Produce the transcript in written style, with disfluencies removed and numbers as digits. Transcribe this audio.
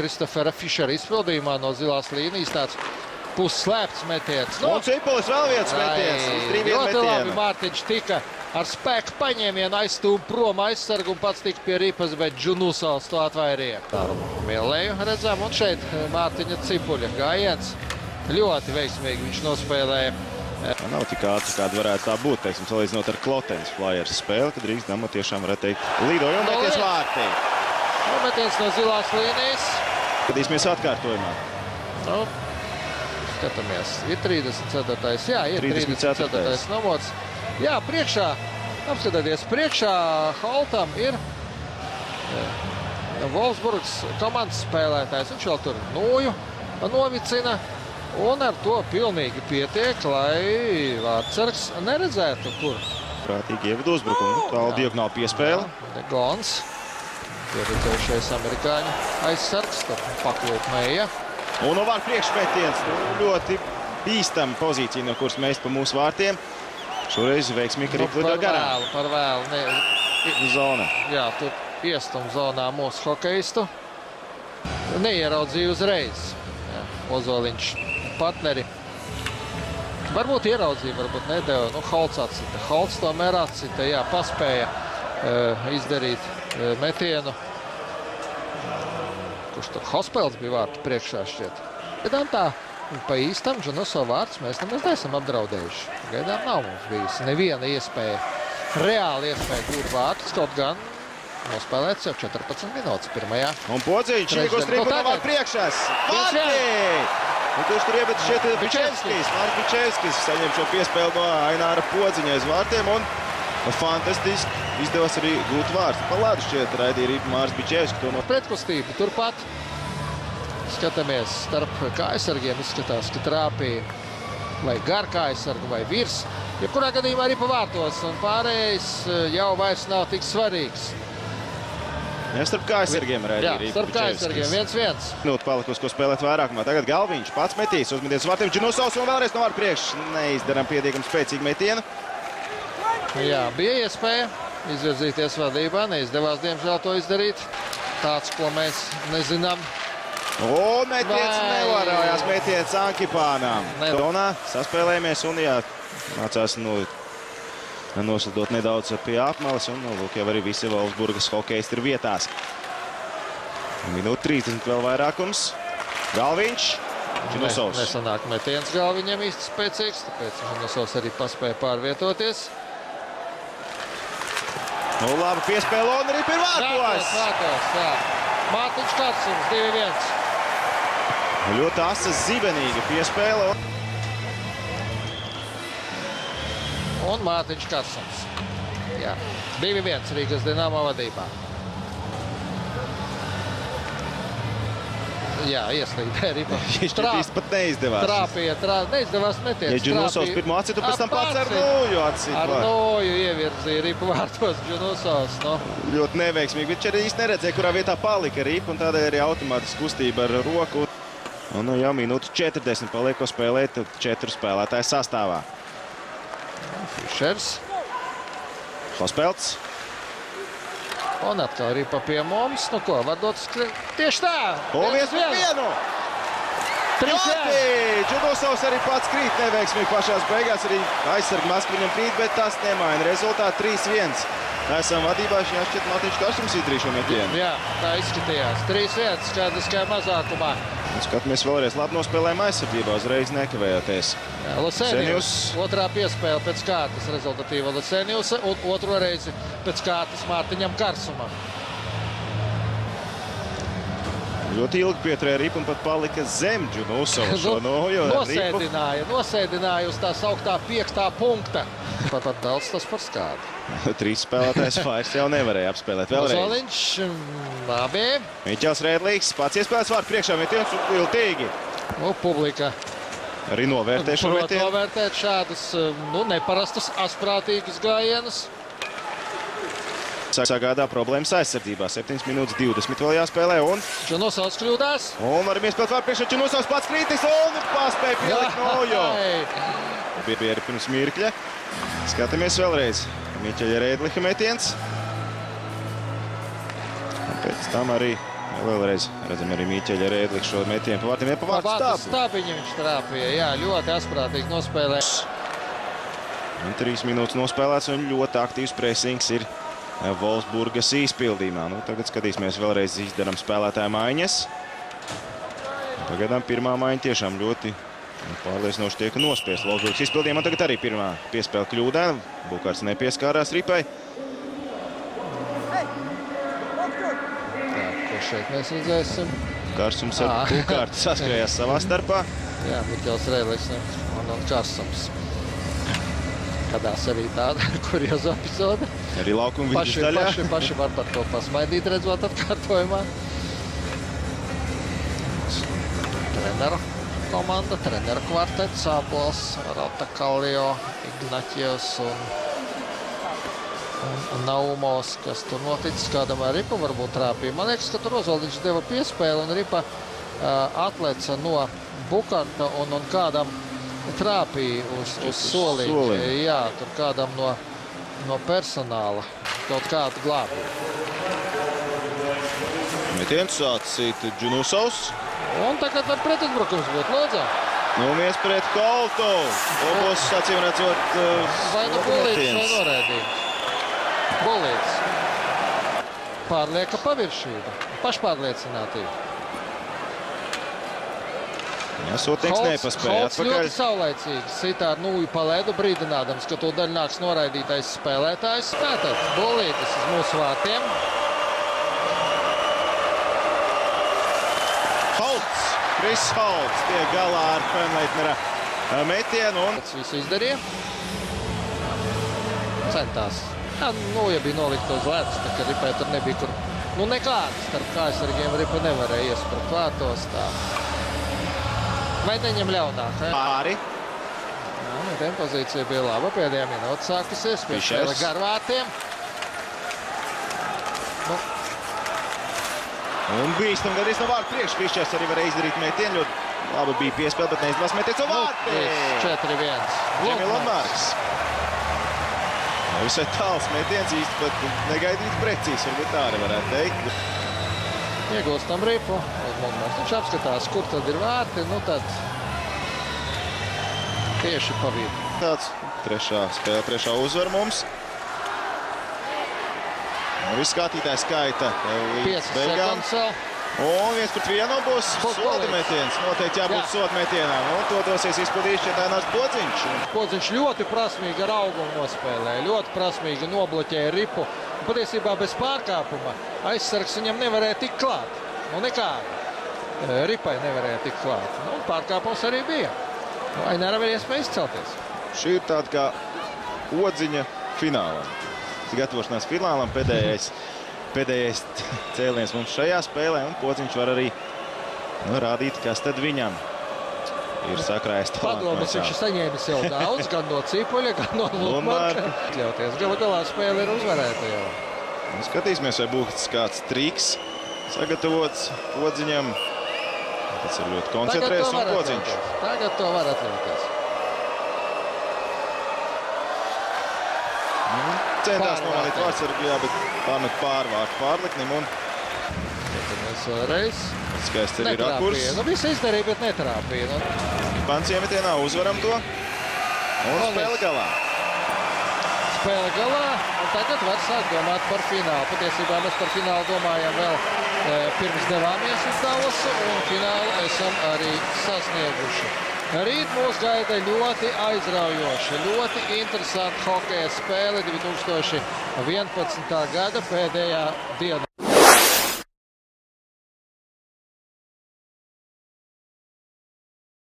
Kristofera Fišera izpildījumā no zilās līnijas tāds pusslēpts metiens. Un Cipulis vēl viens metiens. Ļoti labi Mārtiņš tika ar spēku paņēmienu aizstūm prom aizsargu un pats tika pie ripas, bet Džunusovs to atvairīja. Mielēju redzam, un šeit Mārtiņa Cipuļa gājiens. Ļoti veiksmīgi viņš nospēlēja. Nav tik ātri, kāda varētu tā būt, teiksim, salīdzinot ar Klotenes Flyers spēli, kad Rīgas Dama tiešām varētu teikt lidoja un metiens vārtī. Metiens no zilās līnijas. Skatīsimies atkārtojumā. Nu, skatāmies. Ir 34. Jā, ir 34. numurs. Jā, priekšā, apskatieties, priekšā Holtam ir Wolfsburgas komandas spēlētājs. Viņš vēl tur Nūju novicina. Un ar to pilnīgi pietiek, lai vārdsargs neredzētu, kur. Prātīgi ievada uzbrukumu. Tālu diagonāla piespēle. Gons. Pieredzējušais amerikāņu aizsargs. Tad paklūt Meija. Un no vārdu priekšmetiens. Ļoti bīstama pozīcija, no kuras mēs pa mūsu vārtiem. Šoreiz veiksmīgi arī plido garām. Par vēlu. Zona. Jā, tur iestum zonā mūsu hokeistu. Neieraudzīja uzreiz. Ozoliņš partneri. Varbūt ieraudzīja, varbūt nedēva. Nu, Holts atsita. Holts tomēr atsita. Jā, paspēja izdarīt metienu. Kurš tur Hospels bija vārtu priekšā šķiet. Gaidām tā, pa īstam Džunusova vārds mēs nemaz neesam apdraudējuši. Gaidām nav mums bijusi neviena iespēja, reāli iespēja gūt vārtus, kaut gan nospēlēts jau 14 minūtes pirmajā. Un Podziņš iegūst tribu no vārdu priekšās. Vārtī! Un kurš tur iebet šeit Bičevskis. Mārs Bičevskis saņem šo piespēli no Aināra Podziņa aiz vārtiem un fantastiski izdevās arī gūt vārds. Pa ladu šķiet raidīja arī Mārs Bičevskis. Pretkustība turpat. Skatāmies starp kājasargiem. Izskatās, ka trāpīja vai gar kājasargu vai virs. Jebkurā gadījumā arī pa vārtos. Un pārējais jau vairs nav tik svarīgs. Jā, starp kājasargiem raidīja arī starp kājasargiem 1-1. Minūte palikusi, ko spēlēt vairākumā. Tagad Galviņš pats metīs. Uzmetiens vārtiem Džunusovs un vēlreiz no vārdu priekš. Neizdarām pietiekami spēcīgu metienu. Jā, bija iespēja izvirzīties vadībā. Neizdevās, diemžēl, to izdarīt. Tāds, ko mēs nezinām. O, metiens nevarējās, metiens Ankipānām. Donā saspēlējamies un jā, mācās noslidot nedaudz pie apmales. Un lūk, jau arī visi Wolfsburgas hokeisti ir vietās. Minūte 30 vēl vairākums. Galviņš. Džunusovs. Nesanāk metiens Galviņam īsti spēcīgs, tāpēc Džunusovs arī paspēja pārvietoties. Nu, labi piespēle un arī pie vārtos. Vārtos, jā. Mārtiņš Karsums, 2-1. Ļoti asa zibenīga piespēle. Un Mārtiņš Karsums. Jā, 2-1 Rīgas Dinamo vadībā. Jā, ieslīdē ripa. Viņš pat neizdevās. Neizdevās metiens. Ja Džunusovs pirmo atsitu, pēc tam pats ar Nūju atsitu. Ar Nūju ievirzīja ripu vārtos Džunusovs. Ļoti neveiksmīgi. Viņš arī īsti neredzēja, kurā vietā palika ripa, un tādēļ arī automātiski kustība ar roku. Un jau minūte 40 palieko spēlēt 4 spēlētāju sastāvā. Fišers. Hospelts. Un atkal ripa pie mums. Nu ko, var dot tieši tā. Un 1-1. 3-1. Džunusovs arī pats krīt neveiksmīgi pašās beigās. Arī aizsargi Maskviņam krīt, bet tas nemaina rezultātu 3-1. Esam vadībā, šajā šķiet Mārtiņš Karsums izdarīja šo metienu. Jā, tā izskatījās. 3-1 skaidriskajā mazākumā. Un skatāmies vēlreiz labi nospēlējam aizsardzībā, uzreiz nekavējoties. Lasenius otrā piespēle pēc kārtas rezultatīva Laseniusa un otro reizi pēc kārtas Mārtiņam Karsumam. Ļoti ilgi pieturēja ripu un pat palika zem Džunusovs. Nosēdināja uz tā sauktā 5. punkta. Pat daudz tas par skādu. 3 spēlētājs vairs jau nevarēja apspēlēt vēlreiz. Ozoliņš, labi. Miķels Rēdlīgs, pats iespēlēs vārdu priekšā metiens un viltīgi. Publika arī novērtē šo metienu. Novērtēt šādus neparastus, asprātīgus gājienus. Sagādā problēmas aizsardzībā. 7 minūtes 20 vēl jāspēlē un... Džunusovs kļūdās. Un varam iespēlēt vārdu priekšā. Džunusovs pats krītis un paspēja pielikt Nūju. Bija arī pirms mirkļa. Skatāmies vēlreiz. Miķeļa Rēdliha metiens. Un pēc tam arī Vēlreiz redzam arī Mīķeļa Rēdliks šo metienu pa vārtiem. Pa vārtu stabiņu viņš trāpīja. Jā, ļoti asprātīgi nospēlē. 3 minūtes nospēlēts un ļoti aktīvs presings ir Wolfsburgas izpildījumā. Nu, tagad skatīsimies vēlreiz izdarām spēlētāju maiņas. Pagaidām pirmā maiņa tiešām ļoti pārliecinoši tiek nospiest Wolfsburgas izpildījumā. Tagad arī pirmā piespēle kļūdēna. Bukārts nepieskārās Ripai. Šeit mēs redzēsim. Karsums ar Bukārtu saskrējās savā starpā. Jā, Miķels Rēdliks un Karsums. Kadās arī tāda kurioza epizode. Arī laukuma vidus daļā. Paši var par to pasmaidīt, redzot atkārtojumā. Treneru komanda, treneru kvartets, Ābols, Rota Kalio, Ignaķievs un Naumovs, kas tur noticis, kādam ar Ripa varbūt trāpīja. Man liekas, ka tur Ozoldiņš deva piespēli un Ripa atleca no Bukarta un kādam trāpīja uz soliņu. Jā, tur kādam no personāla kaut kādu glābīja. Metiens sācīt Džunusovs. Un tagad var pretuzbrukums būt, lūdzu. Nu, viens pret Koltu. Obos, acīm redzot, vai nu Bulītis vai noraidījums. Bulītis. Pārlieka paviršība. Pašpārliecinātība. Jā, Sotnieks nepaspēja Holts atpakaļ. ļoti saulaicīgi sitā ar nūju pa ledu, brīdinādams, ka to daļ nāks noraidītais spēlētājs. Tātad Bulītis uz mūsu vārtiem. Holts, Kris Holts tiek galā ar Fenleitnera metienu un... Visu izdarīja. Centās. Jā, nūja bija nolikta uz ledus, tā ka Ripai tur nebija kur... Nu, nekāds starp kājasargiem Ripa nevarēja iesprat vārtos tā. Vai neņem ļaunāk? Pāri. Jā, nu, ten pozīcija bija laba. Pēdējā minūte sākusies. Piespēle gar vārtiem. Nu. Un bīstam gadījis no vārtu priekš. Fišers arī varēja izdarīt metienu. Ļoti labi bija piespēle, bet neizdevās metiens no vārtiem. 4-1. Džemilonmarks. Visai tāls metiens, īsti pat negaidīts precīzs, varbūt tā arī varētu teikt. Iegūstam Ripu. Viņš apskatās, kur tad ir vārti, nu tad tieši pa vidu. Tāds trešā spēle, trešā uzvar mums. Viss skatītāji skaita līdz beigām. 5 sekundes vēl. Un 1-1 būs soda metiens. Noteikti jābūt soda metienām. Un to dosies izpildījis Četānārs Podziņš. Podziņš ļoti prasmīgi ar augumu nospēlēja. Ļoti prasmīgi nobloķēja Ripu. Patiesībā bez pārkāpuma aizsargs viņam nevarēja tikt klāt. Nu nekāda. Ripai nevarēja tikt klāt. Nu, pārkāpums arī bija. Ainara var iespēja izcelties. Šī ir tāda kā Podziņa finālā. Gatavošanās finālam pēdējais cēliens mums šajā spēlē, un Podziņš var arī rādīt, kas tad viņam ir sakrājis talants. Padomas viņš ir saņēmis jau daudz, gan no Cipuļa, gan no Lundmarka. Ļauties, galā spēle ir uzvarēta jau. Skatīsimies, vai būs kāds triks sagatavots Podziņam. Tas ir ļoti koncentrēts un Podziņš. Tagad to var atļauties. Centās nomalīt vārdsargu, jā, bet pamet pārvārtu pārliknim un... Tad mēs vēlreiz. Skaisti arī rakurs. Nu, visu izdarīja, bet netrāpīja. Pants iemetienā uzvaram to. Un spēle galā. Spēle galā, un tagad var sākt domāt par finālu. Patiesībā mēs par finālu domājam vēl pirms devāmies uz Dalasu, un finālu esam arī sasnieguši. Rīt mūs gaida ļoti aizraujoša, ļoti interesanta hokeja spēle 2011. gada pēdējā dienā.